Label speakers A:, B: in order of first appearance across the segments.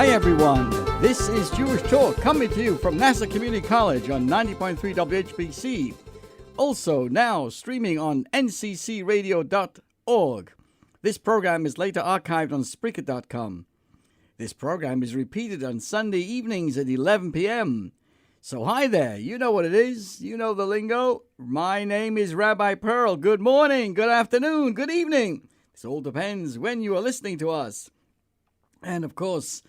A: Hi everyone, this is Jewish Talk coming to you from Nassau Community College on 90.3 WHPC. Also now streaming on nccradio.org. This program is later archived on Spreaker.com. This program is repeated on Sunday evenings at 11 p.m. So hi there, you know what it is, you know the lingo. My name is Rabbi Perl. Good morning, good afternoon, good evening. This all depends when you are listening to us. And of course,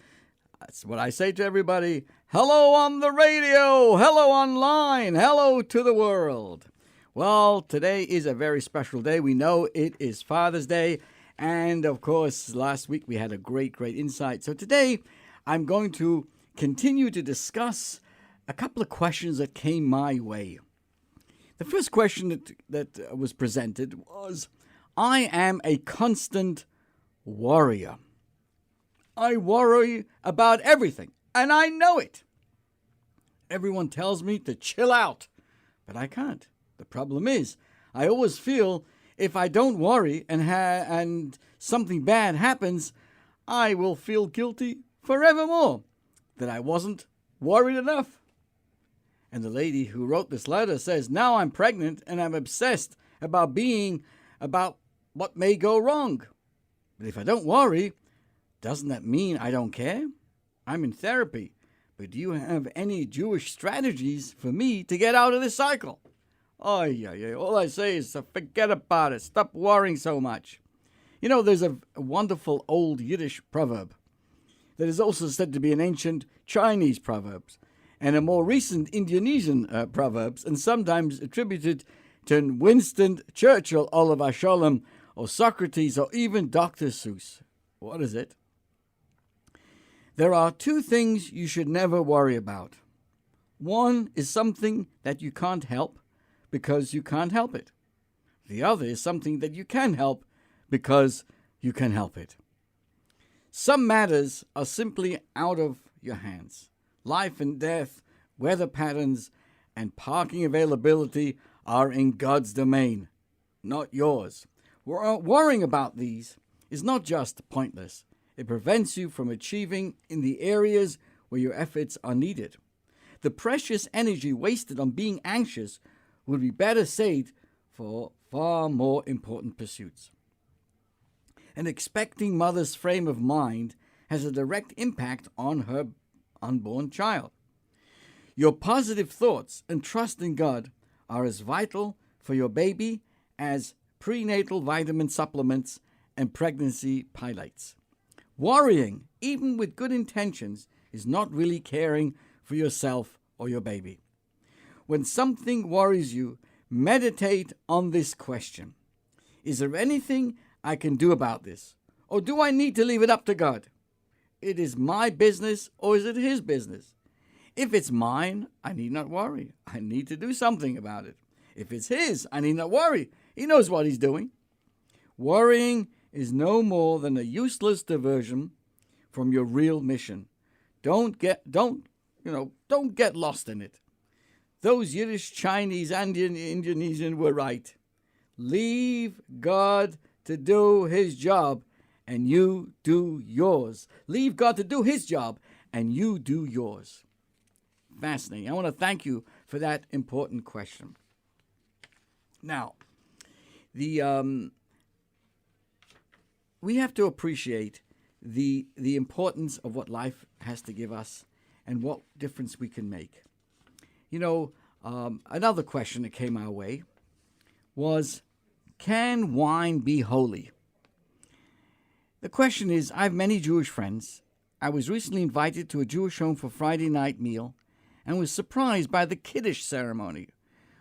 A: that's what I say to everybody. Hello on the radio, hello online, hello to the world. Well, today is a very special day. We know it is Father's Day. And of course, last week we had a great insight. So today I'm going to continue to discuss a couple of questions that came my way. The first question that was presented was, I am a constant worrier. I worry about everything, and I know it. Everyone tells me to chill out, but I can't. The problem is, I always feel if I don't worry and something bad happens, I will feel guilty forevermore that I wasn't worried enough. And the lady who wrote this letter says, now I'm pregnant and I'm obsessed about what may go wrong. But if I don't worry, doesn't that mean I don't care? I'm in therapy, but do you have any Jewish strategies for me to get out of this cycle? Oh, yeah. All I say is forget about it. Stop worrying so much. You know, there's a wonderful old Yiddish proverb that is also said to be an ancient Chinese proverb and a more recent Indonesian proverbs, and sometimes attributed to Winston Churchill, Oliver Sholem, or Socrates, or even Dr. Seuss. What is it? There are two things you should never worry about. One is something that you can't help because you can't help it. The other is something that you can help because you can help it. Some matters are simply out of your hands. Life and death, weather patterns, and parking availability are in God's domain, not yours. Worrying about these is not just pointless. It prevents you from achieving in the areas where your efforts are needed. The precious energy wasted on being anxious would be better saved for far more important pursuits. An expecting mother's frame of mind has a direct impact on her unborn child. Your positive thoughts and trust in God are as vital for your baby as prenatal vitamin supplements and pregnancy pilates. Worrying, even with good intentions, is not really caring for yourself or your baby. When something worries you, meditate on this question. Is there anything I can do about this? Or do I need to leave it up to God? It is my business, or is it His business? If it's mine, I need not worry. I need to do something about it. If it's His, I need not worry. He knows what He's doing. Worrying is no more than a useless diversion from your real mission. Don't get lost in it. Those Yiddish, Chinese, and Indonesian were right. Leave God to do His job, and you do yours. Leave God to do His job, and you do yours. Fascinating. I want to thank you for that important question. Now, we have to appreciate the importance of what life has to give us and what difference we can make. You know, another question that came our way was, can wine be holy? The question is, I have many Jewish friends. I was recently invited to a Jewish home for Friday night meal and was surprised by the Kiddush ceremony,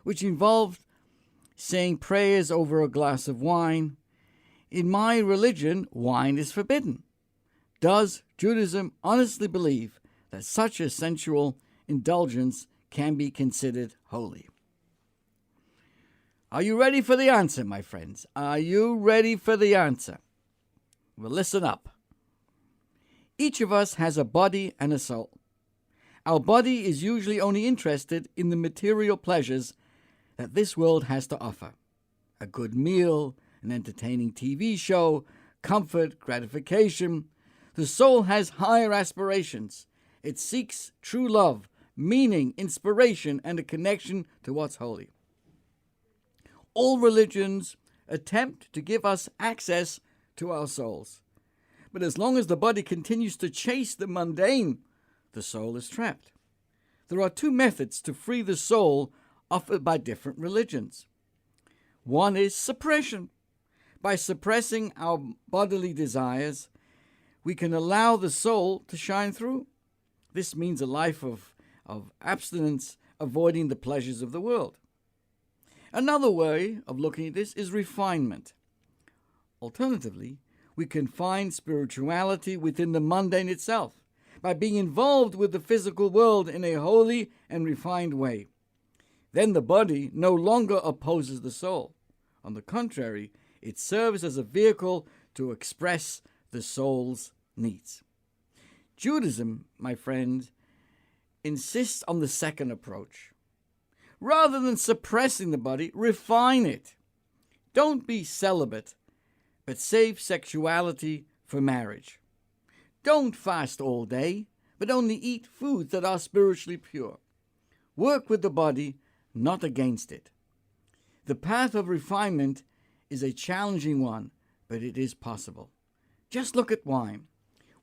A: which involved saying prayers over a glass of wine. In my religion, wine is forbidden. Does Judaism honestly believe that such a sensual indulgence can be considered holy? Are you ready for the answer, my friends? Are you ready for the answer? Well, listen up. Each of us has a body and a soul. Our body is usually only interested in the material pleasures that this world has to offer. A good meal, an entertaining TV show, comfort, gratification. The soul has higher aspirations. It seeks true love, meaning, inspiration, and a connection to what's holy. All religions attempt to give us access to our souls. But as long as the body continues to chase the mundane, the soul is trapped. There are two methods to free the soul offered by different religions. One is suppression. By suppressing our bodily desires, we can allow the soul to shine through. This means a life of abstinence, avoiding the pleasures of the world. Another way of looking at this is refinement. Alternatively, we can find spirituality within the mundane itself by being involved with the physical world in a holy and refined way. Then the body no longer opposes the soul. On the contrary, it serves as a vehicle to express the soul's needs. Judaism, my friend, insists on the second approach. Rather than suppressing the body, refine it. Don't be celibate, but save sexuality for marriage. Don't fast all day, but only eat foods that are spiritually pure. Work with the body, not against it. The path of refinement is a challenging one, but it is possible. Just look at wine.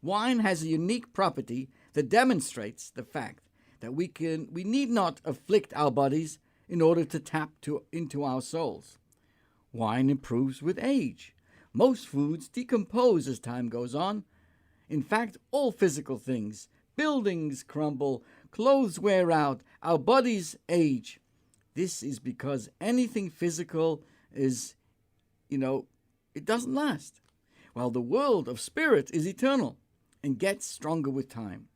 A: Wine has a unique property that demonstrates the fact that we need not afflict our bodies in order to tap into our souls. Wine improves with age. Most foods decompose as time goes on. In fact, all physical things, buildings crumble, clothes wear out, our bodies age. This is because anything physical is, it doesn't last. While the world of spirit is eternal and gets stronger with time.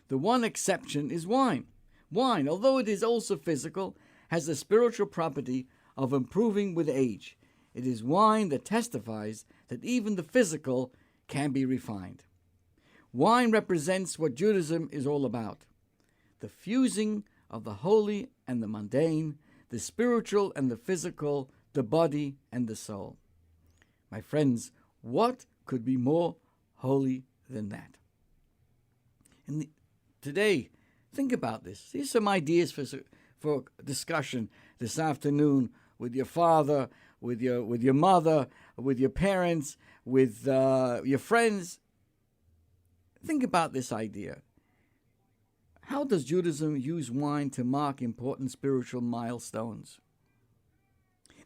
A: The one exception is wine. Wine, although it is also physical, has the spiritual property of improving with age. It is wine that testifies that even the physical can be refined. Wine represents what Judaism is all about. The fusing of the holy and the mundane, the spiritual and the physical, the body and the soul. My friends, what could be more holy than that? And today, think about this. Here's some ideas for discussion this afternoon with your father, with your mother, with your parents, with your friends. Think about this idea. How does Judaism use wine to mark important spiritual milestones?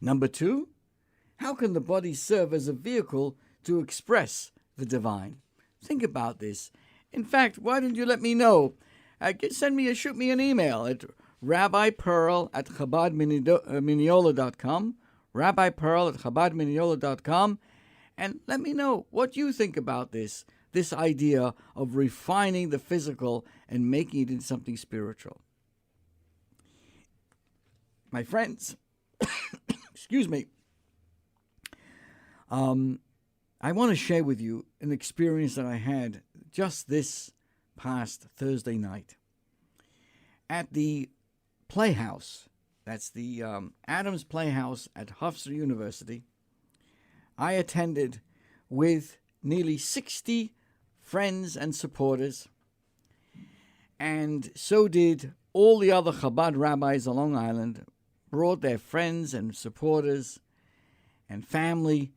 A: Number 2, how can the body serve as a vehicle to express the divine? Think about this. In fact, why don't you let me know? Shoot me an email at rabbiperl@chabadminiola.com, rabbiperl@chabadminiola.com, and let me know what you think about this idea of refining the physical and making it into something spiritual. My friends, excuse me, I want to share with you an experience that I had just this past Thursday night at the Playhouse. That's the Adams Playhouse at Hofstra University. I attended with nearly 60 friends and supporters, and so did all the other Chabad rabbis on Long Island, brought their friends and supporters and family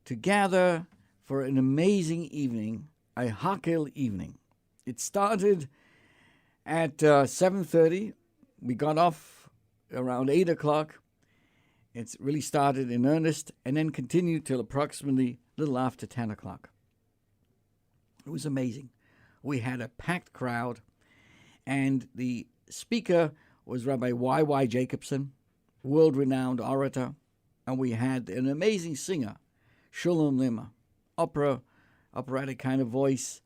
A: to gather for an amazing evening, a Hakel evening. It started at 7:30. We got off around 8 o'clock. It's really started in earnest and then continued till approximately a little after 10 o'clock. It was amazing. We had a packed crowd, and the speaker was Rabbi Y.Y. Jacobson, world-renowned orator, and we had an amazing singer, Shulam Lima, operatic kind of voice,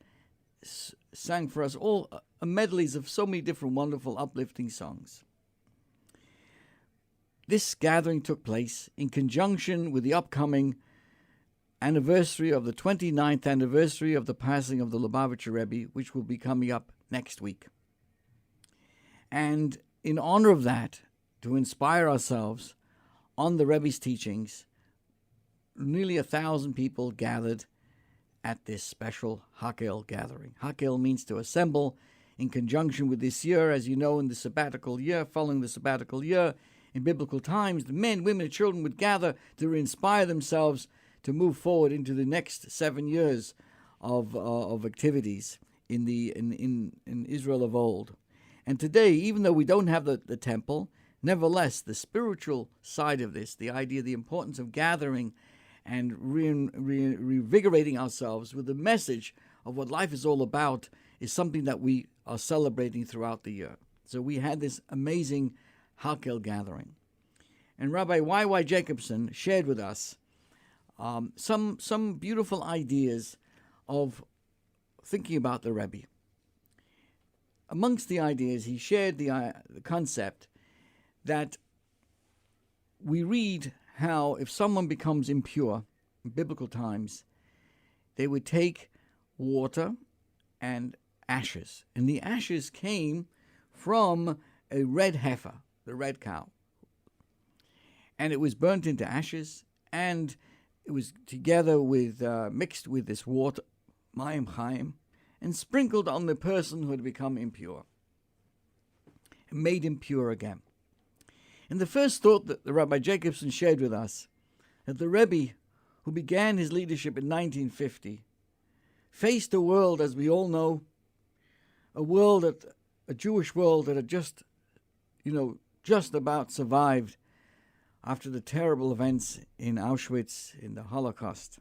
A: sang for us all medleys of so many different wonderful, uplifting songs. This gathering took place in conjunction with the upcoming anniversary of the 29th anniversary of the passing of the Lubavitcher Rebbe, which will be coming up next week. And in honor of that, to inspire ourselves on the Rebbe's teachings, nearly 1,000 people gathered at this special Hakel gathering. Hakel means to assemble in conjunction with this year. As you know, in the sabbatical year, following the sabbatical year, in biblical times, the men, women, and children would gather to inspire themselves to move forward into the next 7 years of activities in Israel of old. And today, even though we don't have the temple, nevertheless, the spiritual side of this, the idea, the importance of gathering and revigorating ourselves with the message of what life is all about, is something that we are celebrating throughout the year. So we had this amazing Hakel gathering. And Rabbi Y.Y. Jacobson shared with us some beautiful ideas of thinking about the Rebbe. Amongst the ideas, he shared the concept that we read how if someone becomes impure in biblical times, they would take water and ashes. And the ashes came from a red heifer, the red cow. And it was burnt into ashes, and it was together with, mixed with this water, mayim chaim, and sprinkled on the person who had become impure, and made him pure again. And the first thought that the Rabbi Jacobson shared with us, that the Rebbe, who began his leadership in 1950, faced a world, as we all know, a Jewish world that had just about survived after the terrible events in Auschwitz, in the Holocaust,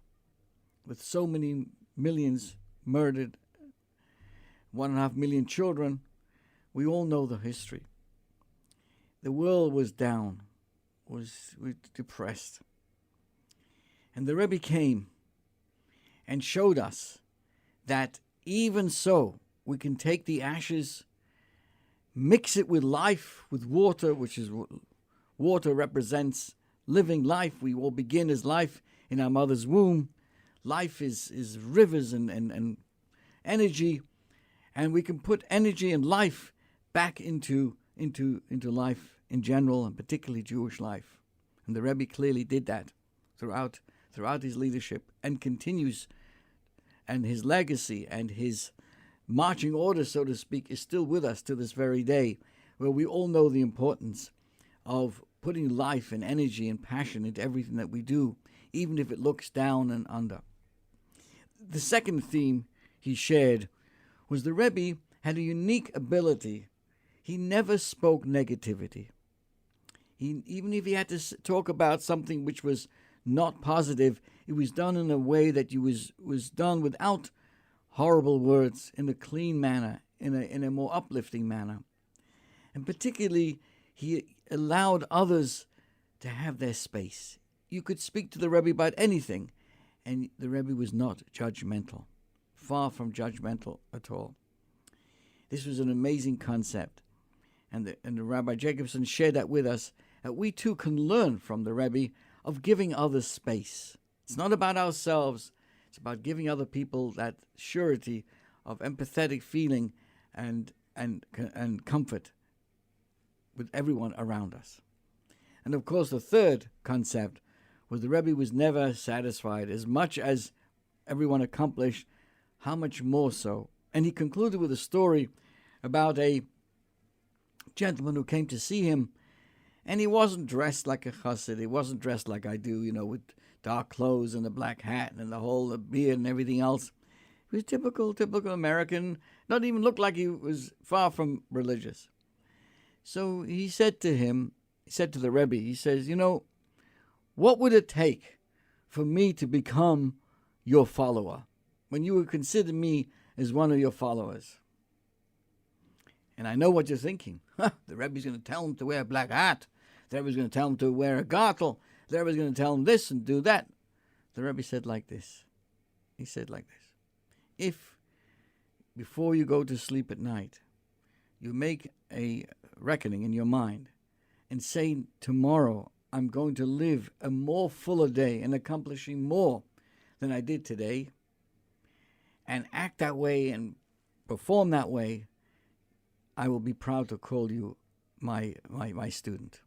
A: with so many millions murdered, 1.5 million children. We all know the history. The world was down, was depressed. And the Rebbe came and showed us that even so, we can take the ashes, mix it with life, with water, which is water represents living life. We all begin as life in our mother's womb. Life is rivers and energy, and we can put energy and life back into life in general, and particularly Jewish life. And the Rebbe clearly did that throughout his leadership, and continues, and his legacy and his marching orders, so to speak, is still with us to this very day, where we all know the importance of putting life and energy and passion into everything that we do, even if it looks down and under. The second theme he shared was the Rebbe had a unique ability. He never spoke negativity. Even if he had to talk about something which was not positive, it was done in a way that was done without horrible words, in a clean manner, in a more uplifting manner. And particularly, he allowed others to have their space. You could speak to the Rebbe about anything, and the Rebbe was not judgmental, far from judgmental at all. This was an amazing concept, and the Rabbi Jacobson shared that with us, that we too can learn from the Rebbe of giving others space. It's not about ourselves, it's about giving other people that surety of empathetic feeling and comfort with everyone around us. And of course, the third concept was the Rebbe was never satisfied. As much as everyone accomplished, how much more so? And he concluded with a story about a gentleman who came to see him, and he wasn't dressed like a chassid. He wasn't dressed like I do, with dark clothes and a black hat and the whole beard and everything else. He was typical American, not even looked like he was far from religious. So he said to the Rebbe, he says, what would it take for me to become your follower, when you would consider me as one of your followers? And I know what you're thinking. The Rebbe's going to tell him to wear a black hat. The Rebbe's going to tell him to wear a gartel. The Rebbe's going to tell him this and do that. The Rebbe said like this. He said like this. If, before you go to sleep at night, you make a reckoning in your mind and say, tomorrow I'm going to live a more fuller day and accomplishing more than I did today, and act that way and perform that way, I will be proud to call you my student.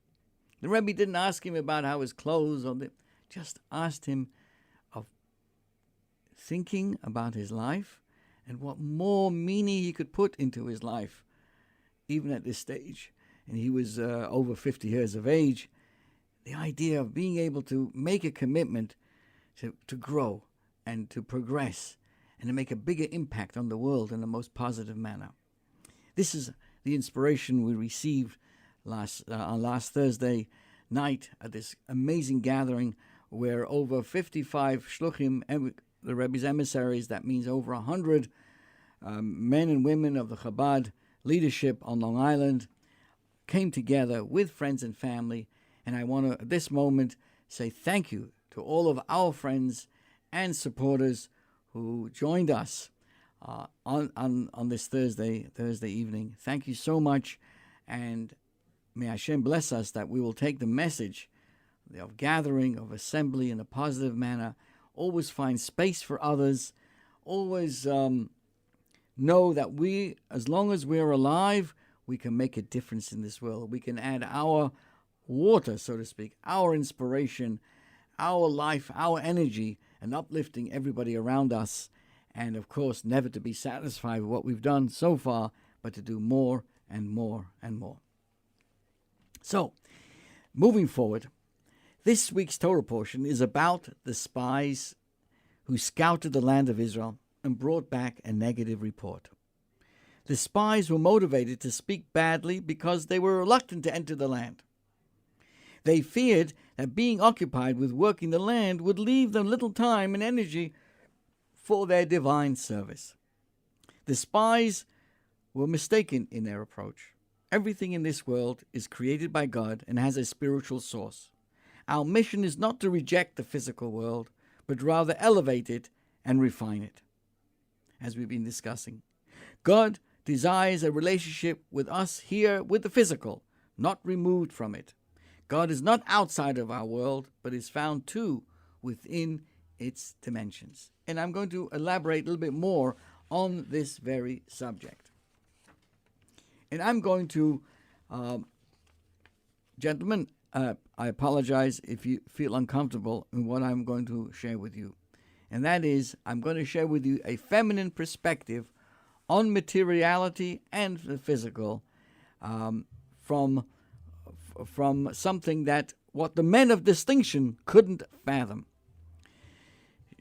A: The Rebbe didn't ask him about how his clothes, just asked him of thinking about his life and what more meaning he could put into his life, even at this stage. And he was over 50 years of age. The idea of being able to make a commitment to grow and to progress and to make a bigger impact on the world in the most positive manner. This is the inspiration we received on last Thursday night at this amazing gathering where over 55 shluchim, the Rebbe's emissaries, that means over 100 men and women of the Chabad leadership on Long Island, came together with friends and family. And I want to, at this moment, say thank you to all of our friends and supporters who joined us on this Thursday evening. Thank you so much, and may Hashem bless us that we will take the message of gathering, of assembly in a positive manner, always find space for others, always know that we, as long as we're alive, we can make a difference in this world. We can add our water, so to speak, our inspiration, our life, our energy, and uplifting everybody around us. And of course, never to be satisfied with what we've done so far, but to do more and more and more. So, moving forward, this week's Torah portion is about the spies who scouted the land of Israel and brought back a negative report. The spies were motivated to speak badly because they were reluctant to enter the land. They feared that being occupied with working the land would leave them little time and energy for their divine service. The spies were mistaken in their approach. Everything in this world is created by God and has a spiritual source. Our mission is not to reject the physical world, but rather elevate it and refine it. As we've been discussing, God desires a relationship with us here with the physical, not removed from it. God is not outside of our world, but is found too within its dimensions. And I'm going to elaborate a little bit more on this very subject. And I'm going to, gentlemen, I apologize if you feel uncomfortable in what I'm going to share with you. And that is, I'm going to share with you a feminine perspective on materiality and the physical from something that what the men of distinction couldn't fathom.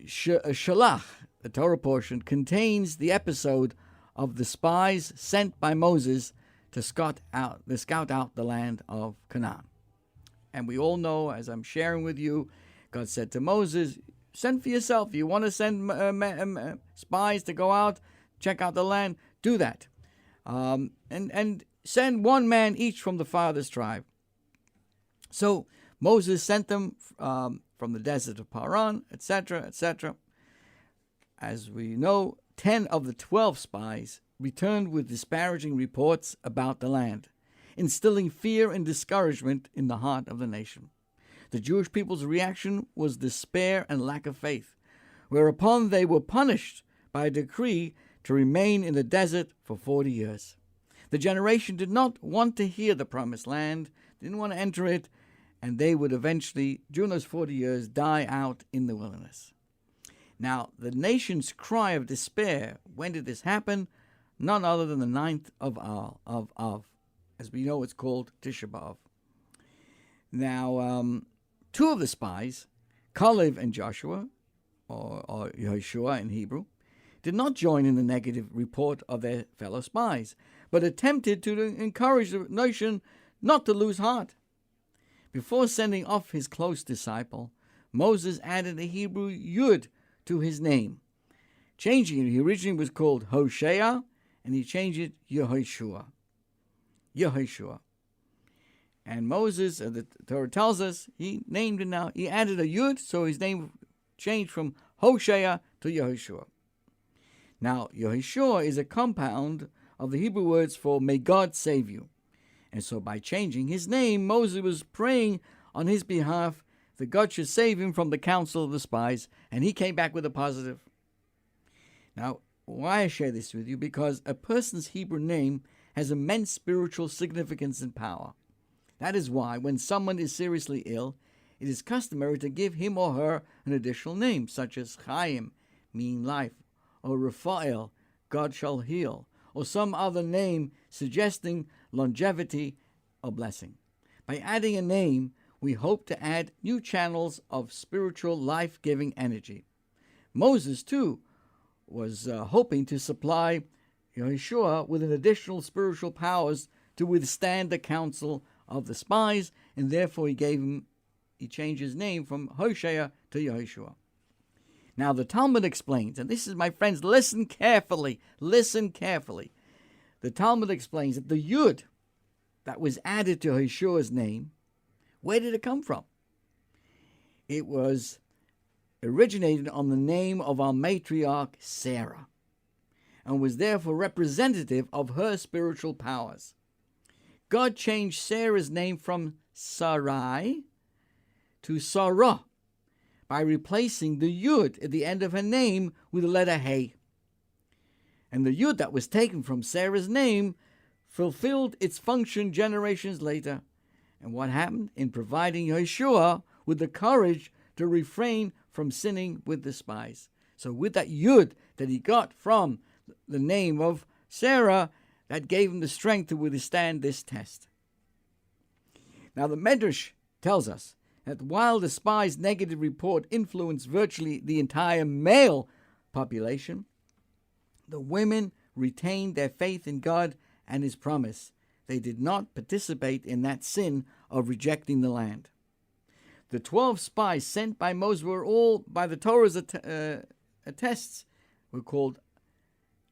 A: Shalach, the Torah portion, contains the episode of the spies sent by Moses to scout out the land of Canaan. And we all know, as I'm sharing with you, God said to Moses, send for yourself. You want to send spies to go out, check out the land, do that. And send one man each from the father's tribe. So Moses sent them from the desert of Paran, etc., etc. As we know, 10 of the 12 spies returned with disparaging reports about the land, instilling fear and discouragement in the heart of the nation. The Jewish people's reaction was despair and lack of faith, whereupon they were punished by a decree to remain in the desert for 40 years. The generation did not want to hear the promised land, didn't want to enter it, and they would eventually, during those 40 years, die out in the wilderness. Now, the nation's cry of despair, when did this happen? None other than the 9th of Av. As we know, it's called Tisha B'Av. Now, two of the spies, Kalev and Joshua, or Yehoshua in Hebrew, did not join in the negative report of their fellow spies, but attempted to encourage the nation not to lose heart. Before sending off his close disciple, Moses added a Hebrew Yud to his name, changing it. He originally was called Hosea, and he changed it Yehoshua. Yehoshua. And Moses, the Torah tells us, he named it now. He added a Yud, so his name changed from Hosea to Yehoshua. Now, Yehoshua is a compound of the Hebrew words for may God save you. And so by changing his name, Moses was praying on his behalf that God should save him from the counsel of the spies, and he came back with a positive. Now, why I share this with you? Because a person's Hebrew name has immense spiritual significance and power. That is why when someone is seriously ill, it is customary to give him or her an additional name, such as Chaim, meaning life, or Raphael, God shall heal, or some other name suggesting longevity or blessing. By adding a name, we hope to add new channels of spiritual life-giving energy. Moses, too, was hoping to supply Yeshua with an additional spiritual powers to withstand the counsel of the spies, and therefore he changed his name from Hoshea to Yeshua. Now the Talmud explains, and this is, my friends, listen carefully. The Talmud explains that the Yud that was added to Yeshua's name, where did it come from? It was originated on the name of our matriarch Sarah, and was therefore representative of her spiritual powers. God changed Sarah's name from Sarai to Sarah by replacing the Yud at the end of her name with the letter Hey. And the Yud that was taken from Sarah's name fulfilled its function generations later. And what happened? In providing Yeshua with the courage to refrain from sinning with the spies. So with that Yud that he got from the name of Sarah, that gave him the strength to withstand this test. Now the Medrash tells us that while the spies' negative report influenced virtually the entire male population, the women retained their faith in God and his promise. They did not participate in that sin of rejecting the land. The 12 spies sent by Moses were all, by the Torah's attests, were called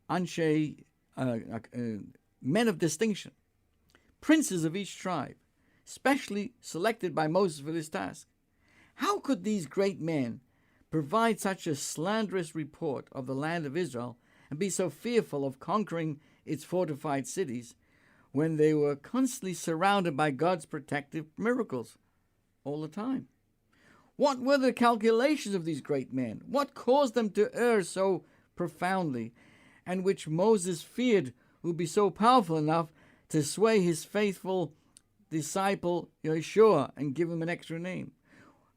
A: Anshe, men of distinction, princes of each tribe, specially selected by Moses for this task. How could these great men provide such a slanderous report of the land of Israel and be so fearful of conquering its fortified cities when they were constantly surrounded by God's protective miracles all the time? What were the calculations of these great men? What caused them to err so profoundly, and which Moses feared would be so powerful enough to sway his faithful disciple Yeshua and give him an extra name?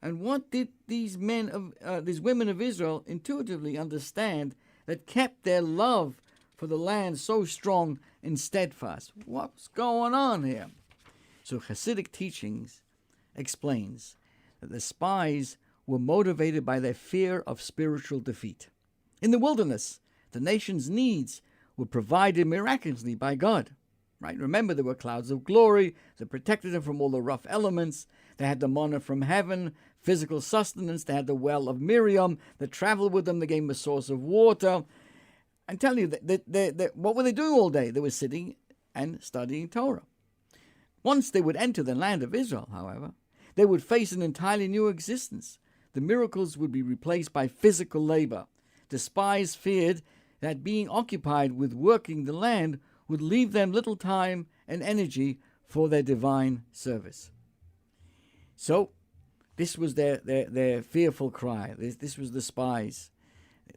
A: And what did these women of Israel intuitively understand that kept their love for the land so strong and steadfast? What's going on here? So Hasidic teachings explains that the spies were motivated by their fear of spiritual defeat. In the wilderness, the nation's needs were provided miraculously by God. Right? Remember, there were clouds of glory that protected them from all the rough elements. They had the manna from heaven, physical sustenance. They had the well of Miriam that traveled with them. They gave them a source of water. I'm telling you, what were they doing all day? They were sitting and studying Torah. Once they would enter the land of Israel, however, they would face an entirely new existence. The miracles would be replaced by physical labor. The spies feared that being occupied with working the land would leave them little time and energy for their divine service. So, this was their fearful cry. This was the spies.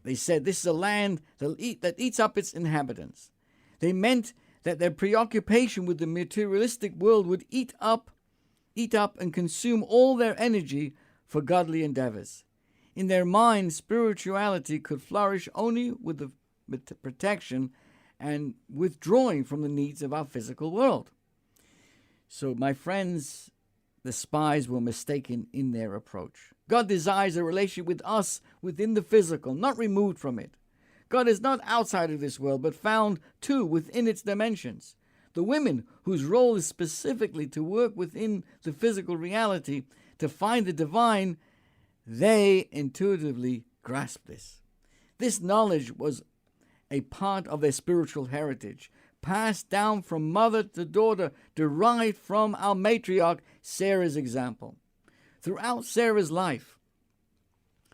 A: They said, this is a land that eats up its inhabitants. They meant that their preoccupation with the materialistic world would eat up and consume all their energy for godly endeavors. In their minds, spirituality could flourish only with the protection and withdrawing from the needs of our physical world. So, my friends, the spies were mistaken in their approach. God desires a relationship with us within the physical, not removed from it. God is not outside of this world, but found too within its dimensions. The women, whose role is specifically to work within the physical reality to find the divine, they intuitively grasp this. This knowledge was a part of their spiritual heritage, passed down from mother to daughter, derived from our matriarch Sarah's example. Throughout Sarah's life,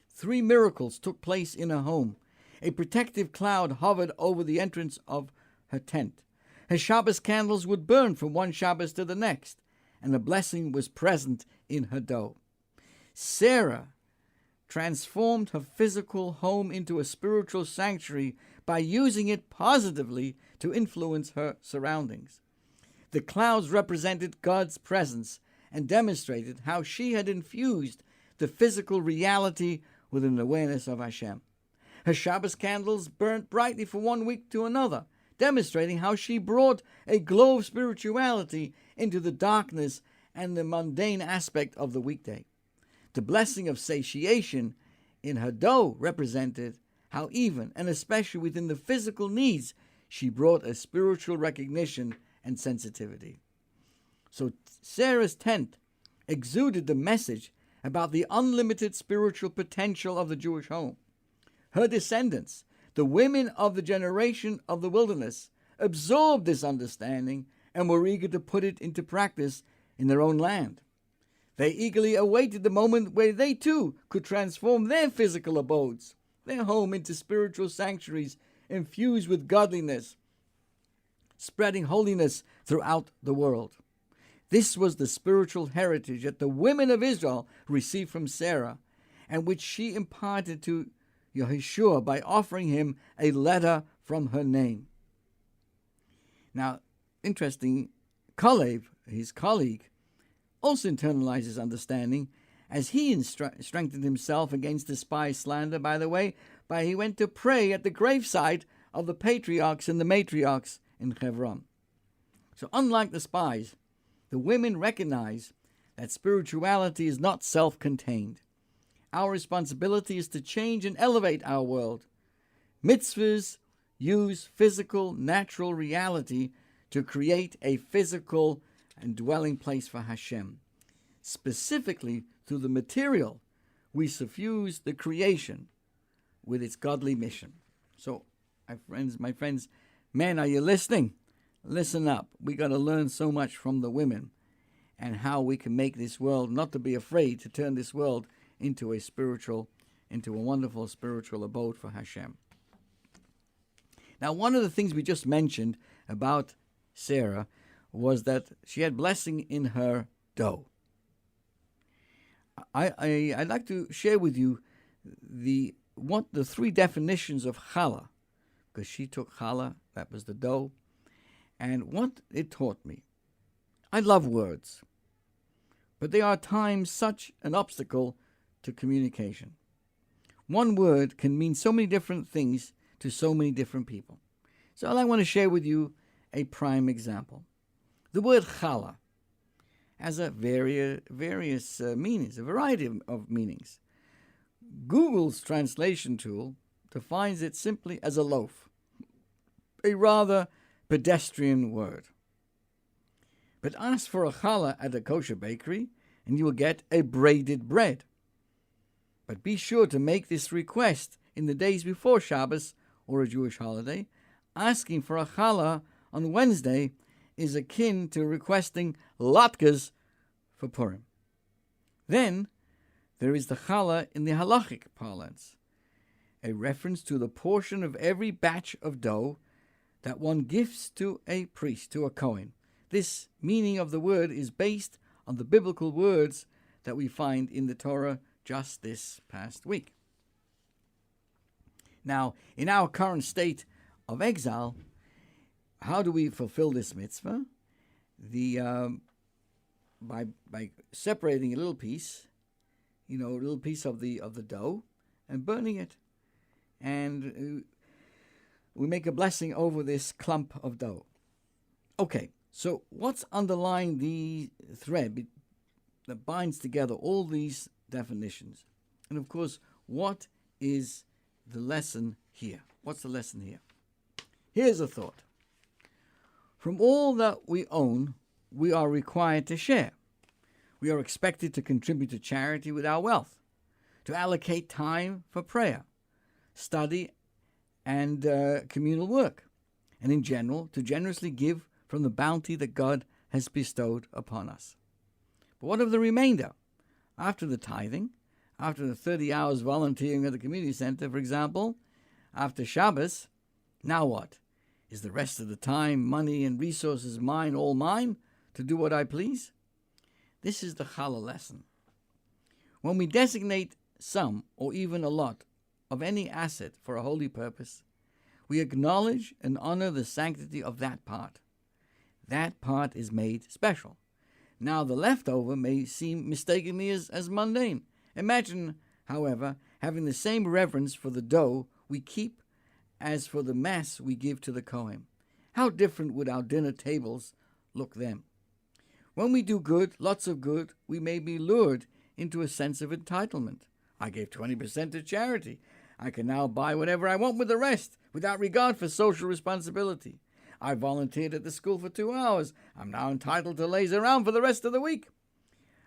A: 3 miracles took place in her home. A protective cloud hovered over the entrance of her tent. Her Shabbos candles would burn from one Shabbos to the next, and a blessing was present in her dough. Sarah transformed her physical home into a spiritual sanctuary by using it positively to influence her surroundings. The clouds represented God's presence and demonstrated how she had infused the physical reality with an awareness of Hashem. Her Shabbos candles burnt brightly from one week to another, demonstrating how she brought a glow of spirituality into the darkness and the mundane aspect of the weekday. The blessing of satiation in her dough represented how even and especially within the physical needs she brought a spiritual recognition and sensitivity. So Sarah's tent exuded the message about the unlimited spiritual potential of the Jewish home. Her descendants, the women of the generation of the wilderness, absorbed this understanding and were eager to put it into practice in their own land. They eagerly awaited the moment where they too could transform their physical abodes, their home, into spiritual sanctuaries infused with godliness, spreading holiness throughout the world. This was the spiritual heritage that the women of Israel received from Sarah, and which she imparted to Yehoshua by offering him a letter from her name. Now, interesting, Kalev, his colleague, also internalized his understanding as he strengthened himself against the spy slander, by the way, he went to pray at the gravesite of the patriarchs and the matriarchs in Hebron. So unlike the spies, the women recognize that spirituality is not self-contained. Our responsibility is to change and elevate our world. Mitzvahs use physical, natural reality to create a physical and dwelling place for Hashem. Specifically, through the material, we suffuse the creation with its godly mission. So, my friends, men, are you listening? Listen up. We got to learn so much from the women and how we can make this world, not to be afraid to turn this world into a wonderful spiritual abode for Hashem. Now, one of the things we just mentioned about Sarah was that she had blessing in her dough. I'd like to share with you the three definitions of challah, because she took challah, that was the dough, and what it taught me. I love words, but they are at times such an obstacle to communication. One word can mean so many different things to so many different people. So I want to share with you a prime example. The word challah has various meanings, a variety of meanings. Google's translation tool defines it simply as a loaf, a rather pedestrian word. But ask for a challah at a kosher bakery and you will get a braided bread. But be sure to make this request in the days before Shabbos or a Jewish holiday. Asking for a challah on Wednesday is akin to requesting latkes for Purim. Then there is the challah in the halachic parlance, a reference to the portion of every batch of dough that one gifts to a priest, to a Kohen. This meaning of the word is based on the biblical words that we find in the Torah just this past week. Now, in our current state of exile, how do we fulfill this mitzvah? By separating a little piece of the dough and burning it, and we make a blessing over this clump of dough. Okay, so what's underlying the thread that binds together all these definitions? And of course, what is the lesson here? What's the lesson here? Here's a thought. From all that we own, we are required to share. We are expected to contribute to charity with our wealth, to allocate time for prayer, study, and communal work, and in general, to generously give from the bounty that God has bestowed upon us. But what of the remainder? After the tithing, after the 30 hours volunteering at the community center, for example, after Shabbos, now what? Is the rest of the time, money, and resources mine, all mine, to do what I please? This is the challah lesson. When we designate some, or even a lot, of any asset for a holy purpose, we acknowledge and honor the sanctity of that part. That part is made special. Now the leftover may seem mistakenly as mundane. Imagine, however, having the same reverence for the dough we keep as for the mass we give to the Kohen. How different would our dinner tables look then? When we do good, lots of good, we may be lured into a sense of entitlement. I gave 20% to charity. I can now buy whatever I want with the rest, without regard for social responsibility. I volunteered at the school for 2 hours. I'm now entitled to laze around for the rest of the week.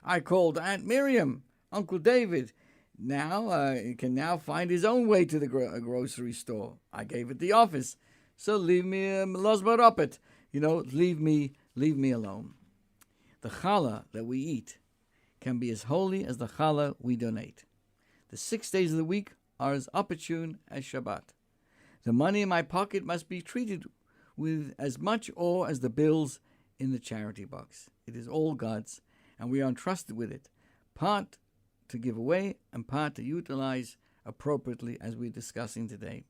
A: I called Aunt Miriam, Uncle David. He can now find his own way to the grocery store. I gave it the office. So leave me lozbaropet. Leave me alone. The challah that we eat can be as holy as the challah we donate. The 6 days of the week are as opportune as Shabbat. The money in my pocket must be treated with as much awe as the bills in the charity box. It is all God's, and we are entrusted with it, part to give away and part to utilize appropriately, as we're discussing today.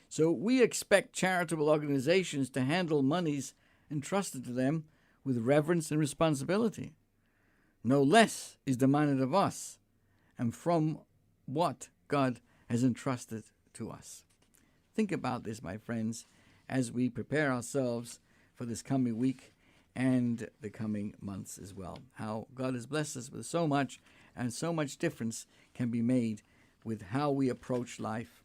A: So we expect charitable organizations to handle monies entrusted to them with reverence and responsibility. No less is demanded of us and from what God has entrusted to us. Think about this, my friends, as we prepare ourselves for this coming week and the coming months as well. How God has blessed us with so much, and so much difference can be made with how we approach life.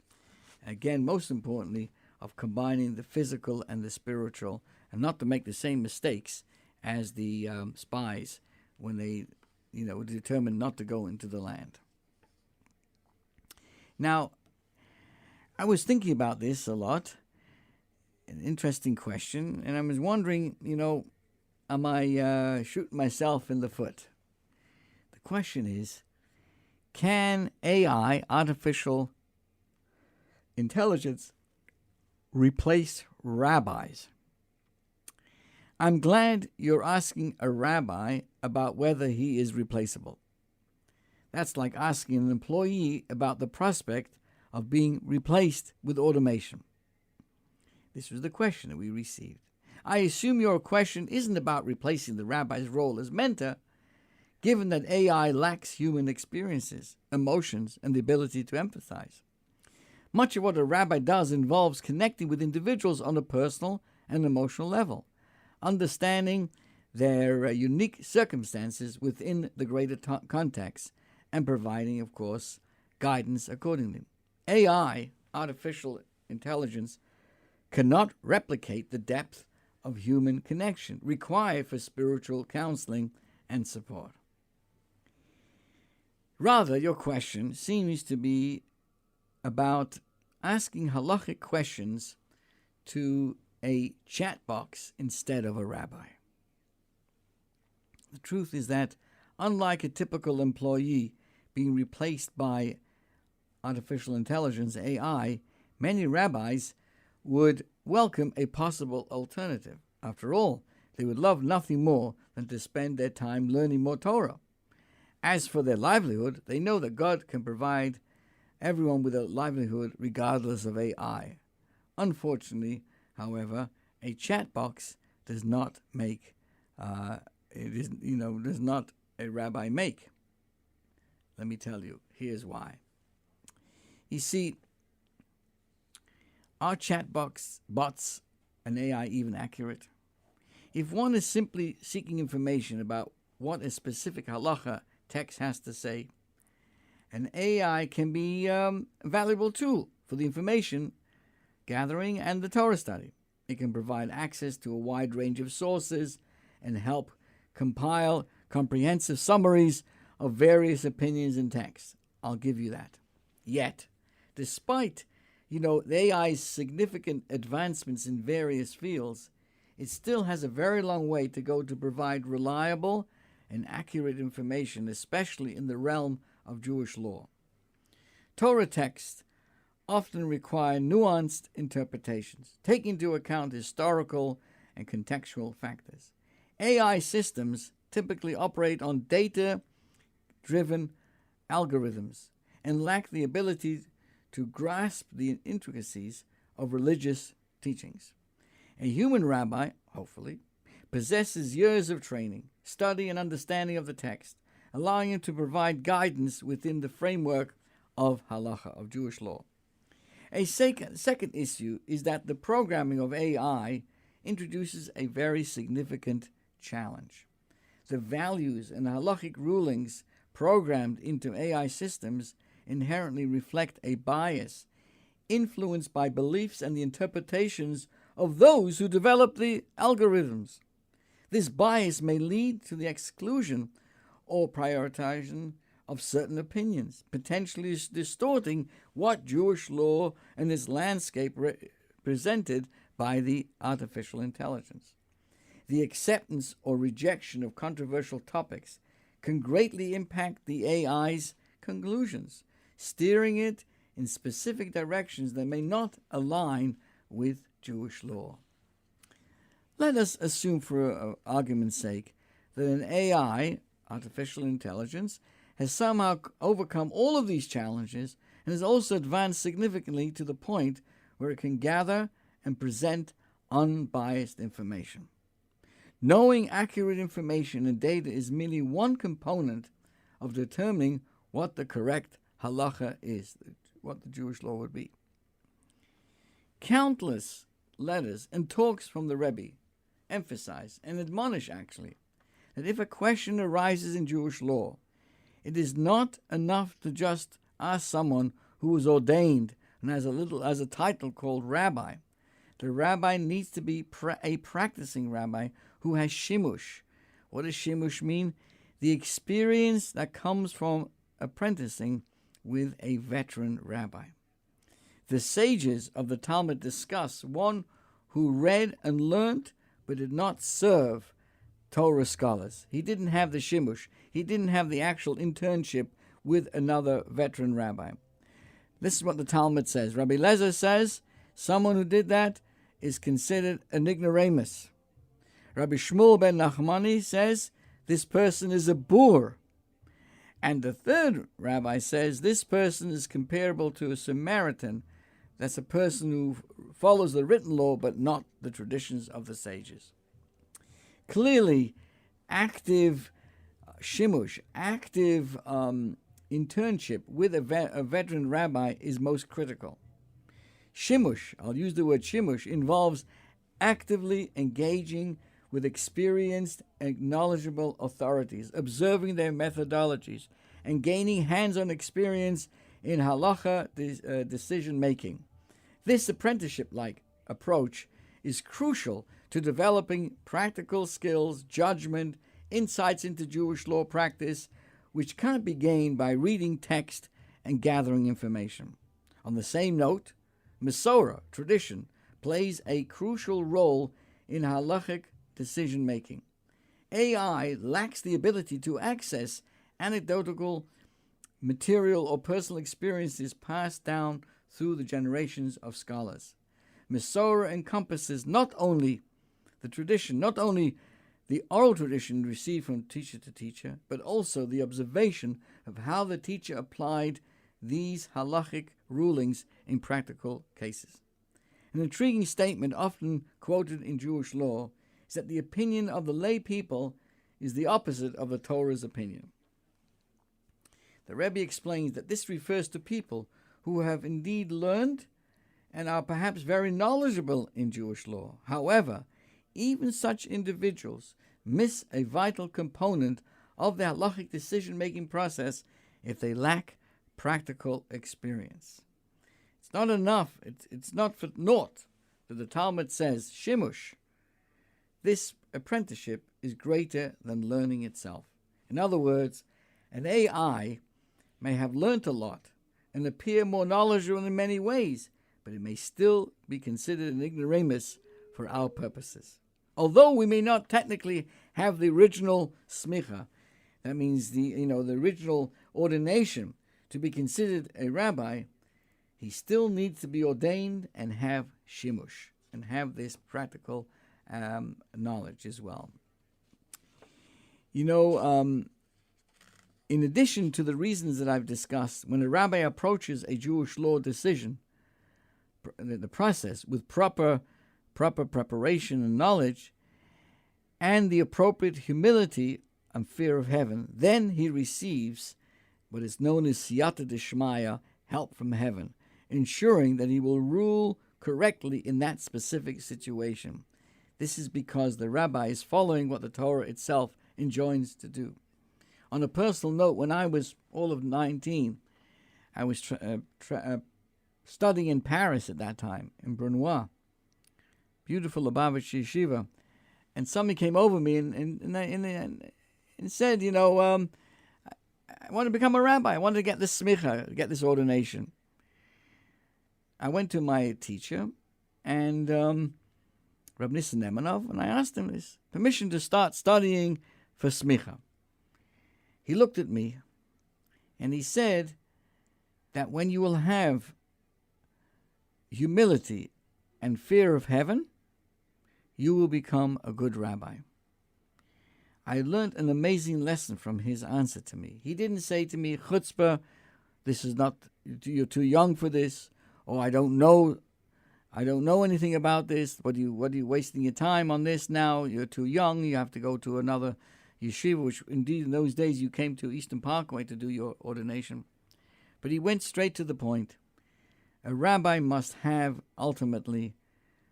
A: Again, most importantly, of combining the physical and the spiritual, and not to make the same mistakes as the spies when they, determined not to go into the land. Now, I was thinking about this a lot. An interesting question, and I was wondering, am I shooting myself in the foot? The question is, can AI, artificial intelligence, replace rabbis? I'm glad you're asking a rabbi about whether he is replaceable. That's like asking an employee about the prospect of being replaced with automation. This was the question that we received. I assume your question isn't about replacing the rabbi's role as mentor, given that AI lacks human experiences, emotions, and the ability to empathize. Much of what a rabbi does involves connecting with individuals on a personal and emotional level, understanding their unique circumstances within the greater context, and providing, of course, guidance accordingly. AI, artificial intelligence, cannot replicate the depth of human connection required for spiritual counseling and support. Rather, your question seems to be about asking halachic questions to a chat box instead of a rabbi. The truth is that, unlike a typical employee being replaced by artificial intelligence, AI, many rabbis would welcome a possible alternative. After all, they would love nothing more than to spend their time learning more Torah. As for their livelihood, they know that God can provide everyone with a livelihood regardless of AI. Unfortunately, however, a chat box does not make does not a rabbi make. Let me tell you, here's why. You see, are chat bots and AI even accurate? If one is simply seeking information about what a specific halacha text has to say, an AI can be a valuable tool for the information gathering and the Torah study. It can provide access to a wide range of sources and help compile comprehensive summaries of various opinions and texts. I'll give you that. Yet, despite the AI's significant advancements in various fields, it still has a very long way to go to provide reliable and accurate information, especially in the realm of Jewish law. Torah texts often require nuanced interpretations, taking into account historical and contextual factors. AI systems typically operate on data-driven algorithms and lack the ability to grasp the intricacies of religious teachings. A human rabbi, hopefully, possesses years of training, study, and understanding of the text, allowing him to provide guidance within the framework of halacha, of Jewish law. A second issue is that the programming of AI introduces a very significant challenge. The values and halachic rulings programmed into AI systems inherently reflect a bias influenced by beliefs and the interpretations of those who develop the algorithms. This bias may lead to the exclusion or prioritization of certain opinions, potentially distorting what Jewish law and its landscape presented by the artificial intelligence. The acceptance or rejection of controversial topics can greatly impact the AI's conclusions, steering it in specific directions that may not align with Jewish law. Let us assume, for argument's sake, that an AI, artificial intelligence, has somehow overcome all of these challenges and has also advanced significantly to the point where it can gather and present unbiased information. Knowing accurate information and data is merely one component of determining what the correct halacha is, what the Jewish law would be. Countless letters and talks from the Rebbe emphasize and admonish, actually, that if a question arises in Jewish law, it is not enough to just ask someone who is ordained and has a title called rabbi. The rabbi needs to be a practicing rabbi who has shimush. What does shimush mean? The experience that comes from apprenticing with a veteran rabbi. The sages of the Talmud discuss one who read and learned but did not serve Torah scholars. He didn't have the shimush. He didn't have the actual internship with another veteran rabbi. This is what the Talmud says. Rabbi Lezer says someone who did that is considered an ignoramus. Rabbi Shmuel ben Nachmani says this person is a boor. And the third rabbi says this person is comparable to a Samaritan. That's a person who follows the written law but not the traditions of the sages. Clearly, active shimush, active internship with a veteran rabbi is most critical. Shimush, I'll use the word shimush, involves actively engaging with experienced and knowledgeable authorities, observing their methodologies, and gaining hands-on experience in halacha decision-making. This apprenticeship-like approach is crucial to developing practical skills, judgment, insights into Jewish law practice, which can't be gained by reading text and gathering information. On the same note, Masorah, tradition, plays a crucial role in halachic decision-making. AI lacks the ability to access anecdotal material or personal experiences passed down through the generations of scholars. Masorah encompasses not only the tradition, not only the oral tradition received from teacher to teacher, but also the observation of how the teacher applied these halachic rulings in practical cases. An intriguing statement often quoted in Jewish law is that the opinion of the lay people is the opposite of the Torah's opinion. The Rebbe explains that this refers to people who have indeed learned and are perhaps very knowledgeable in Jewish law. However, even such individuals miss a vital component of the halachic decision-making process if they lack practical experience. It's not enough, it's not for naught that the Talmud says, shimush, this apprenticeship is greater than learning itself. In other words, an AI may have learnt a lot and appear more knowledgeable in many ways, but it may still be considered an ignoramus for our purposes. Although we may not technically have the original smicha, that means the original ordination to be considered a rabbi, he still needs to be ordained and have shimush and have this practical knowledge as well. In addition to the reasons that I've discussed, when a rabbi approaches a Jewish law decision, the process with proper preparation and knowledge, and the appropriate humility and fear of heaven, then he receives what is known as siyata d'shmaya, help from heaven, ensuring that he will rule correctly in that specific situation. This is because the rabbi is following what the Torah itself enjoins to do. On a personal note, when I was all of 19, I was studying in Paris at that time, in Brunois, beautiful Lubavitch yeshiva, and somebody came over me and said, I want to become a rabbi. I wanted to get this smicha, get this ordination. I went to my teacher, and Reb Nissen Nemanov, and I asked him this permission to start studying for smicha. He looked at me, and he said that when you will have humility and fear of heaven, you will become a good rabbi. I learned an amazing lesson from his answer to me. He didn't say to me, chutzpah, this is not, you're too young for this, or I don't know anything about this. What are you wasting your time on this now? You're too young, you have to go to another yeshiva, which indeed in those days you came to Eastern Parkway to do your ordination. But he went straight to the point. A rabbi must have ultimately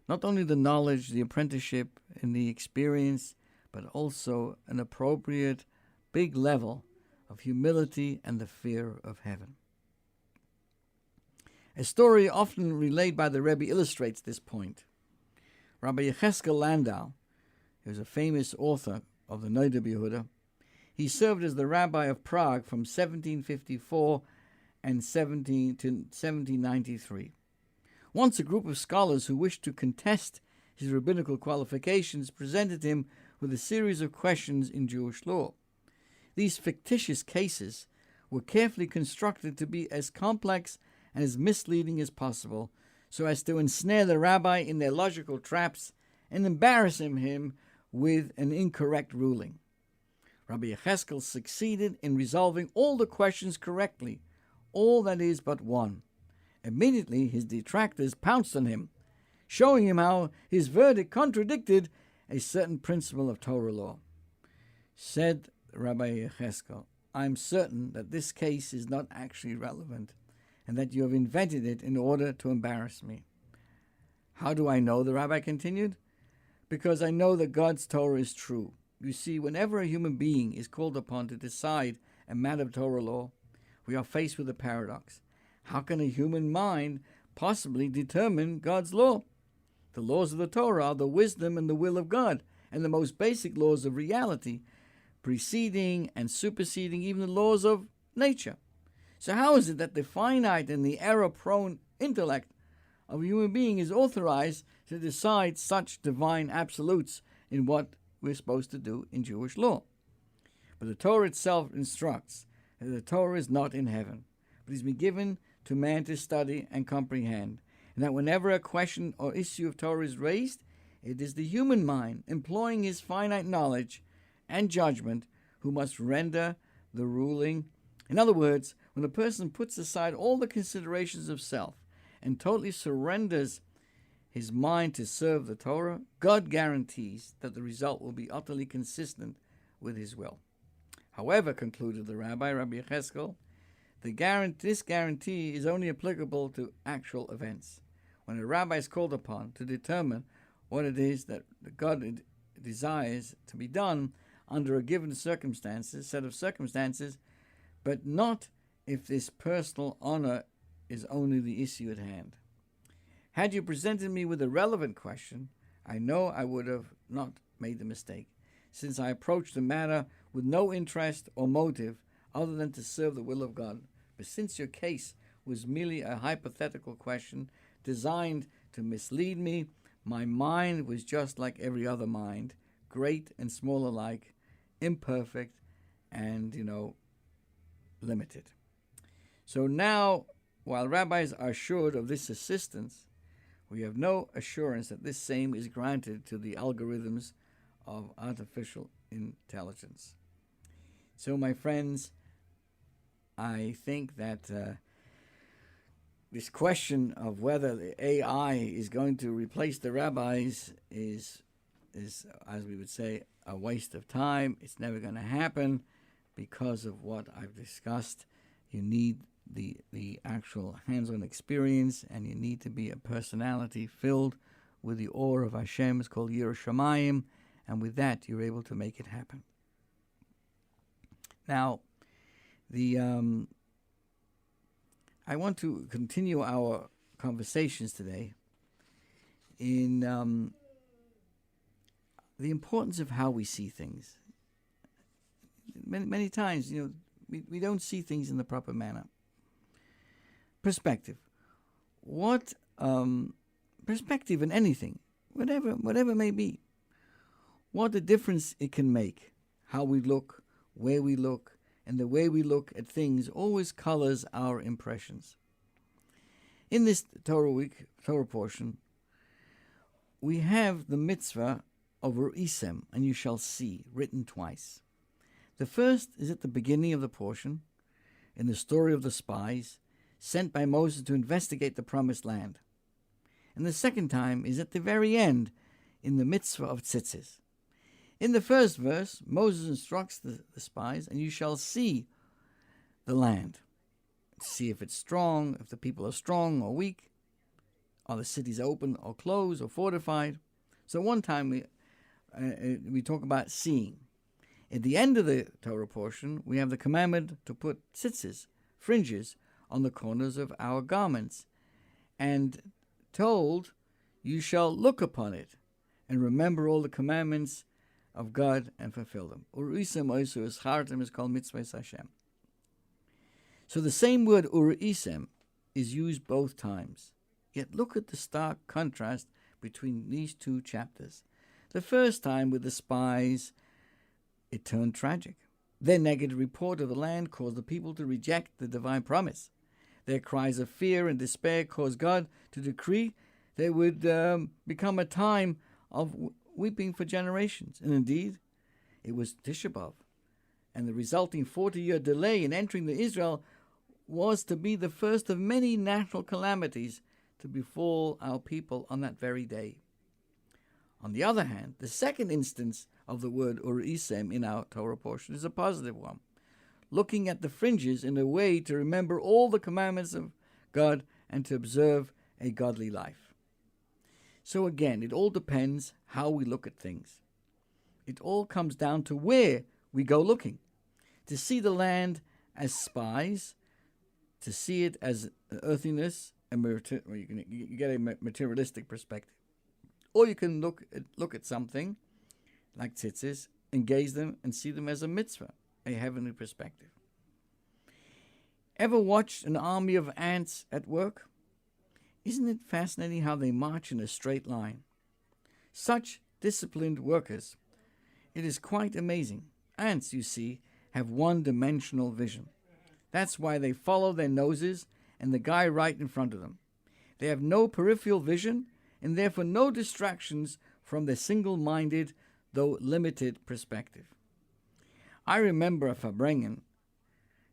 A: not only the knowledge, the apprenticeship, and the experience, but also an appropriate big level of humility and the fear of heaven. A story often relayed by the Rebbe illustrates this point. Rabbi Yecheskel Landau, who was a famous author of the Noda B'Yehuda, he served as the rabbi of Prague from 1754 and 1793. Once a group of scholars who wished to contest his rabbinical qualifications presented him with a series of questions in Jewish law. These fictitious cases were carefully constructed to be as complex and as misleading as possible, so as to ensnare the rabbi in their logical traps and embarrass him with an incorrect ruling. Rabbi Yecheskel succeeded in resolving all the questions correctly, all that is but one. Immediately his detractors pounced on him, showing him how his verdict contradicted a certain principle of Torah law. Said Rabbi Yecheskel, I'm certain that this case is not actually relevant, and that you have invented it in order to embarrass me. How do I know? The rabbi continued. Because I know that God's Torah is true. You see, whenever a human being is called upon to decide a matter of Torah law, we are faced with a paradox. How can a human mind possibly determine God's law? The laws of the Torah are the wisdom and the will of God, and the most basic laws of reality, preceding and superseding even the laws of nature. So how is it that the finite and the error-prone intellect of a human being is authorized to decide such divine absolutes in what we're supposed to do in Jewish law? But the Torah itself instructs that the Torah is not in heaven, but has been given to man to study and comprehend, and that whenever a question or issue of Torah is raised, it is the human mind, employing his finite knowledge and judgment, who must render the ruling. In other words, when a person puts aside all the considerations of self and totally surrenders his mind to serve the Torah, God guarantees that the result will be utterly consistent with his will. However, concluded the Rabbi Yecheskel, this guarantee is only applicable to actual events. When a rabbi is called upon to determine what it is that God desires to be done under a given set of circumstances, but not if this personal honor is only the issue at hand. Had you presented me with a relevant question, I know I would have not made the mistake, since I approached the matter with no interest or motive other than to serve the will of God. But since your case was merely a hypothetical question designed to mislead me, my mind was just like every other mind, great and small alike, imperfect and, limited. So now, while rabbis are assured of this assistance, we have no assurance that this same is granted to the algorithms of artificial intelligence. So, my friends, I think that this question of whether the AI is going to replace the rabbis is, as we would say, a waste of time. It's never going to happen because of what I've discussed. You need the actual hands-on experience, and you need to be a personality filled with the awe of Hashem. It's called Yirah Shamayim, and with that you're able to make it happen. Now, I want to continue our conversations today in the importance of how we see things. Many times, we don't see things in the proper manner. Perspective. What perspective in anything, whatever it may be, what a difference it can make. How we look, where we look, and the way we look at things always colors our impressions. In this Torah portion, we have the mitzvah of Ru'isem, and you shall see, written twice. The first is at the beginning of the portion, in the story of the spies sent by Moses to investigate the promised land. And the second time is at the very end, in the mitzvah of tzitzis. In the first verse, Moses instructs the spies, and you shall see the land. See if it's strong, if the people are strong or weak. Are the cities open or closed or fortified? So one time we talk about seeing. At the end of the Torah portion, we have the commandment to put tzitzis, fringes, on the corners of our garments, and told, you shall look upon it and remember all the commandments of God and fulfill them. Uruisem oisu eschartem is called mitzvahs Hashem. So the same word uruisem is used both times. Yet look at the stark contrast between these two chapters. The first time with the spies, it turned tragic. Their negative report of the land caused the people to reject the divine promise. Their cries of fear and despair caused God to decree there would become a time of weeping for generations. And indeed, it was Tisha B'Av. And the resulting 40-year delay in entering the Israel was to be the first of many national calamities to befall our people on that very day. On the other hand, the second instance of the word Urisem in our Torah portion is a positive one, looking at the fringes in a way to remember all the commandments of God and to observe a godly life. So again, it all depends how we look at things. It all comes down to where we go looking. To see the land as spies, to see it as earthiness, you get a materialistic perspective. Or you can look at something like tzitzis, engage them, and see them as a mitzvah, a heavenly perspective. Ever watched an army of ants at work? Isn't it fascinating how they march in a straight line? Such disciplined workers. It is quite amazing. Ants, you see, have one-dimensional vision. That's why they follow their noses and the guy right in front of them. They have no peripheral vision and therefore no distractions from their single-minded, though limited perspective. I remember a Farbrengen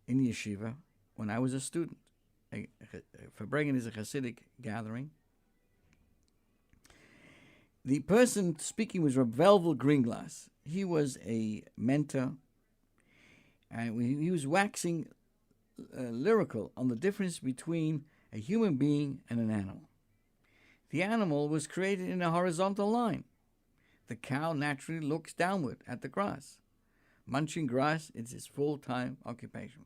A: in yeshiva when I was a student. Farbrengen is a Hasidic gathering. The person speaking was Reb Velvel Greenglass. He was a mentor, and he was waxing lyrical on the difference between a human being and an animal. The animal was created in a horizontal line. The cow naturally looks downward at the grass. Munching grass is its full-time occupation.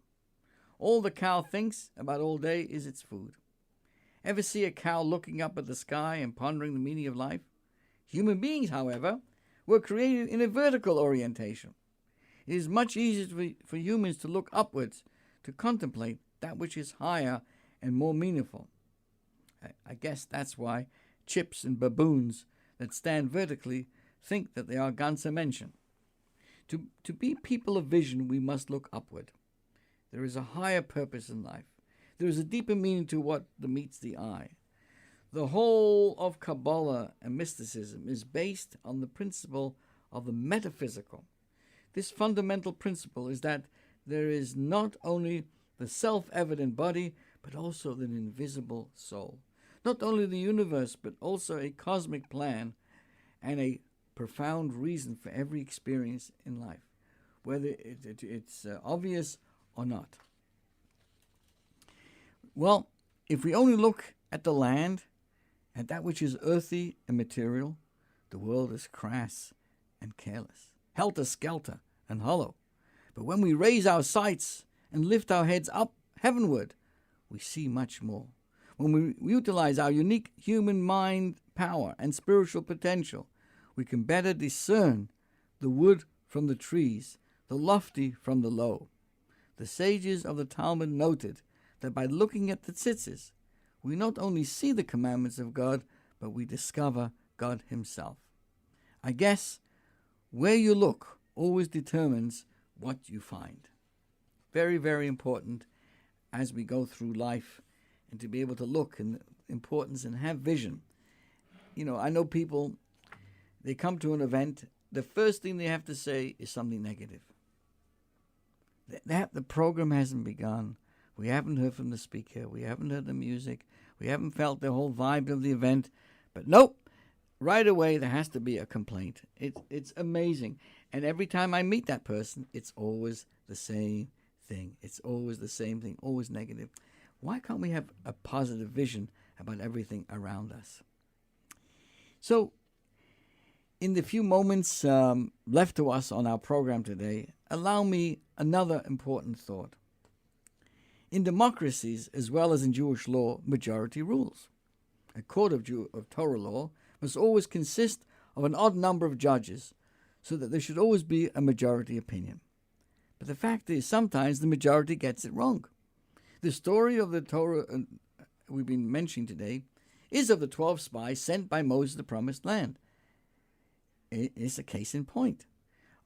A: All the cow thinks about all day is its food. Ever see a cow looking up at the sky and pondering the meaning of life? Human beings, however, were created in a vertical orientation. It is much easier for humans to look upwards, to contemplate that which is higher and more meaningful. I guess that's why chips and baboons that stand vertically think that they are ganze Menschen. To be people of vision, we must look upward. There is a higher purpose in life. There is a deeper meaning to what meets the eye. The whole of Kabbalah and mysticism is based on the principle of the metaphysical. This fundamental principle is that there is not only the self-evident body, but also the invisible soul. Not only the universe, but also a cosmic plan and a profound reason for every experience in life, whether it's obvious or not. Well, if we only look at the land, at that which is earthy and material, the world is crass and careless, helter-skelter and hollow. But when we raise our sights and lift our heads up heavenward, we see much more. When we utilize our unique human mind power and spiritual potential, we can better discern the wood from the trees, the lofty from the low. The sages of the Talmud noted that by looking at the tzitzis, we not only see the commandments of God, but we discover God himself. I guess where you look always determines what you find. Very, very important as we go through life, and to be able to look and importance and have vision. You know, I know people, they come to an event, the first thing they have to say is something negative. The program hasn't begun. We haven't heard from the speaker. We haven't heard the music. We haven't felt the whole vibe of the event. But nope, right away there has to be a complaint. It's amazing. And every time I meet that person, it's always the same thing. It's always the same thing, always negative. Why can't we have a positive vision about everything around us? So, in the few moments left to us on our program today, allow me another important thought. In democracies, as well as in Jewish law, majority rules. A court of Torah law must always consist of an odd number of judges, so that there should always be a majority opinion. But the fact is, sometimes the majority gets it wrong. The story of the Torah we've been mentioning today is of the 12 spies sent by Moses to the Promised Land. It is a case in point.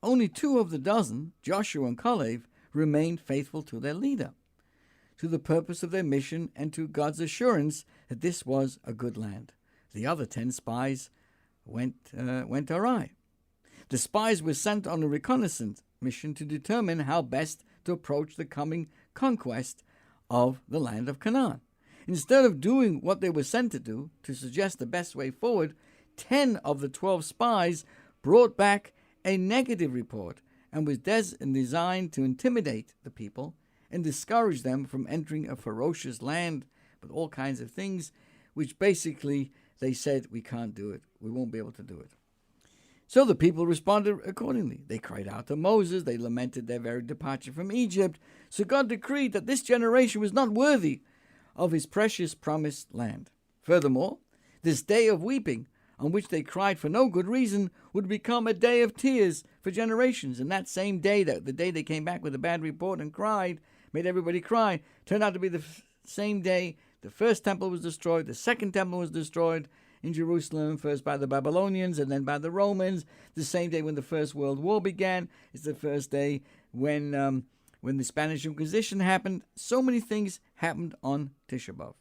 A: Only 2 of the dozen, Joshua and Caleb, remained faithful to their leader, to the purpose of their mission and to God's assurance that this was a good land. The other 10 spies went awry. The spies were sent on a reconnaissance mission to determine how best to approach the coming conquest of the land of Canaan. Instead of doing what they were sent to do, to suggest the best way forward, 10 of the 12 spies brought back a negative report and was designed to intimidate the people and discourage them from entering a ferocious land with all kinds of things, which basically they said, we can't do it. We won't be able to do it. So the people responded accordingly. They cried out to Moses. They lamented their very departure from Egypt. So God decreed that this generation was not worthy of his precious promised land. Furthermore, this day of weeping, on which they cried for no good reason, would become a day of tears for generations. And that same day, the day they came back with a bad report and cried, made everybody cry, turned out to be the same day the first temple was destroyed, the second temple was destroyed in Jerusalem, first by the Babylonians and then by the Romans. The same day when the First World War began, it's the first day when the Spanish Inquisition happened. So many things happened on Tisha B'Av,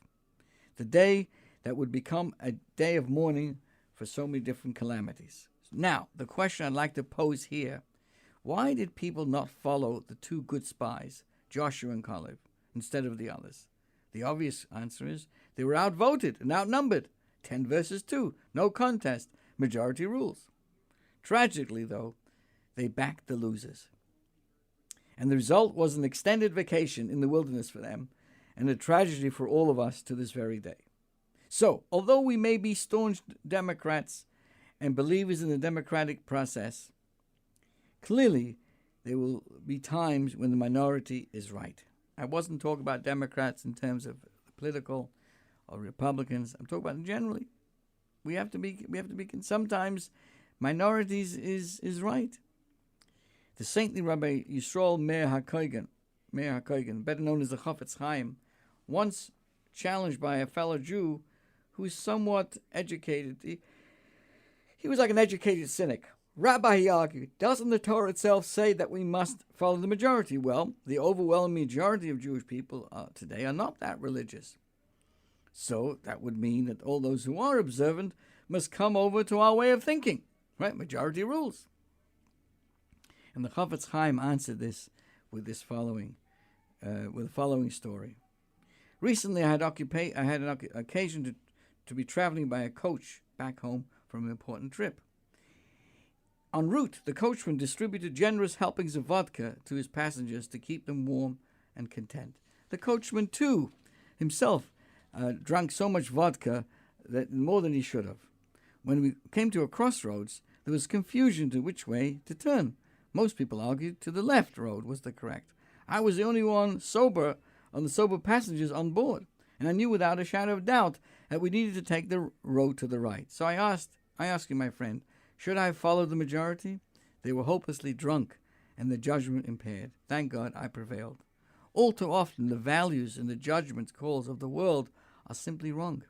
A: the day that would become a day of mourning for so many different calamities. Now, the question I'd like to pose here, why did people not follow the 2 good spies, Joshua and Caleb, instead of the others? The obvious answer is they were outvoted and outnumbered. 10 versus 2, no contest, majority rules. Tragically, though, they backed the losers. And the result was an extended vacation in the wilderness for them, and a tragedy for all of us to this very day. So, although we may be staunch Democrats and believers in the democratic process, clearly there will be times when the minority is right. I wasn't talking about Democrats in terms of political or Republicans. I'm talking about generally. We have to be. Sometimes minorities is right. The saintly Rabbi Yisrael Meir HaKohen, better known as the Chafetz Chaim, once challenged by a fellow Jew who is somewhat educated. He was like an educated cynic. Rabbi, he argued, doesn't the Torah itself say that we must follow the majority? Well, the overwhelming majority of Jewish people today are not that religious. So that would mean that all those who are observant must come over to our way of thinking, right? Majority rules. And the Chafetz Chaim answered this with the following story. Recently, I had an occasion to be traveling by a coach back home from an important trip. En route, the coachman distributed generous helpings of vodka to his passengers to keep them warm and content. The coachman, too, himself drank so much vodka that more than he should have. When we came to a crossroads, there was confusion to which way to turn. Most people argued to the left road was the correct. I was the only one sober on the sober passengers on board, and I knew without a shadow of doubt that we needed to take the road to the right. So I asked you, my friend, should I follow the majority? They were hopelessly drunk and the judgment impaired. Thank God I prevailed. All too often the values and the judgment calls of the world are simply wrong.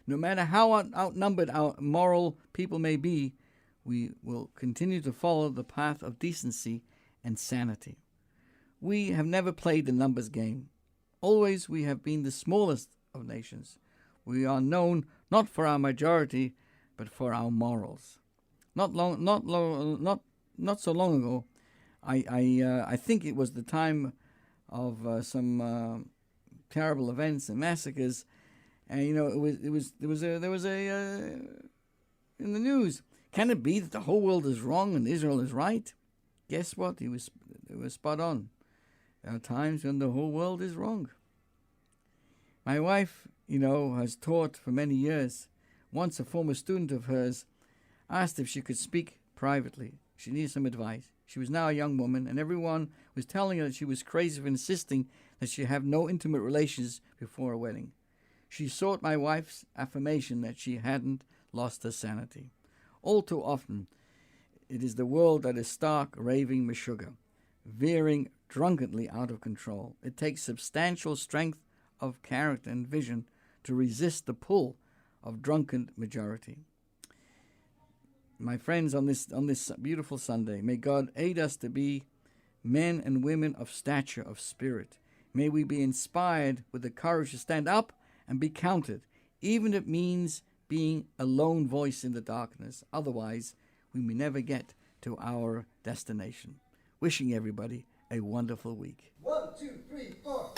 A: No matter how outnumbered our moral people may be, we will continue to follow the path of decency and sanity. We have never played the numbers game. Always we have been the smallest of nations. We are known not for our majority, but for our morals. Not so long ago, I think it was the time of some terrible events and massacres, and there was a in the news. Can it be that the whole world is wrong and Israel is right? Guess what? They were spot on. There are times when the whole world is wrong. My wife, has taught for many years. Once a former student of hers asked if she could speak privately. She needed some advice. She was now a young woman, and everyone was telling her that she was crazy for insisting that she have no intimate relations before a wedding. She sought my wife's affirmation that she hadn't lost her sanity. All too often, it is the world that is stark, raving meshuggah, veering drunkenly out of control. It takes substantial strength of character and vision to resist the pull of drunken majority. My friends, on this beautiful Sunday, may God aid us to be men and women of stature, of spirit. May we be inspired with the courage to stand up and be counted, even if it means being a lone voice in the darkness. Otherwise, we may never get to our destination. Wishing everybody a wonderful week.
B: 1, 2, 3, 4.